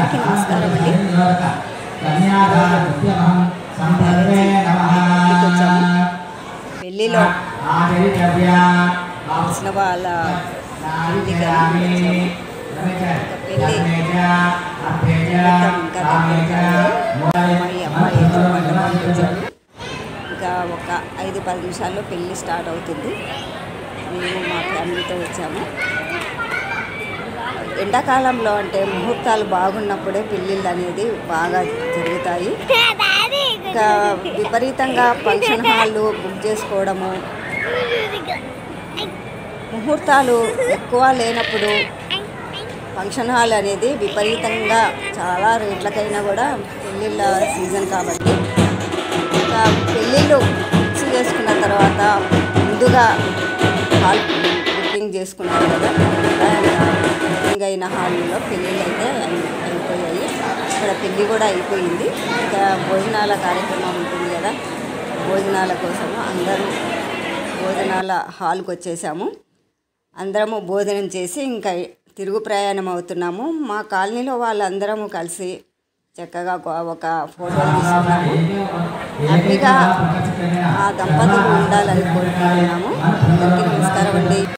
అందరికీ నమస్కారం అండి. పెళ్ళిలో తెలిసిన వాళ్ళ ఇంటికి పెళ్ళి ఇంకా అమ్మాయి మండపానికి వచ్చాడు. ఇంకా ఒక 5-10 నిమిషాల్లో పెళ్ళి స్టార్ట్ అవుతుంది. మేము మా ఫ్యామిలీతో వచ్చాము. ఎండాకాలంలో అంటే ముహూర్తాలు బాగున్నప్పుడే పెళ్ళిళ్ళు అనేది బాగా జరుగుతాయి. ఇంకా విపరీతంగా ఫంక్షన్ హాళ్ళు బుక్ చేసుకోవడము, ముహూర్తాలు ఎక్కువ లేనప్పుడు ఫంక్షన్ హాల్ అనేది విపరీతంగా చాలా రేట్లకైనా కూడా పెళ్ళిళ్ళ సీజన్ కాబట్టి ఇంకా పెళ్ళిళ్ళు ఫిక్స్ చేసుకున్న తర్వాత ముందుగా హాల్ బుకింగ్ చేసుకున్నారు కదా, బుకింగ్ అయిన హాల్లో పెళ్ళిళ్ళు అయితే అయిపోయాయి. ఇక్కడ పెళ్ళి కూడా అయిపోయింది. ఇంకా భోజనాల కార్యక్రమం ఉంటుంది కదా, భోజనాల కోసము అందరూ భోజనాల హాల్కి వచ్చేసాము. అందరము భోజనం చేసి ఇంకా తిరుగు ప్రయాణం అవుతున్నాము. మా కాలనీలో వాళ్ళందరము కలిసి చక్కగా ఒక ఫోటో తీసుకున్నాము. హ్యాపీగా ఆ దంపతులు ఉండాలని కోరుకుంటున్నాము. అందరికీ నమస్కారం అండి.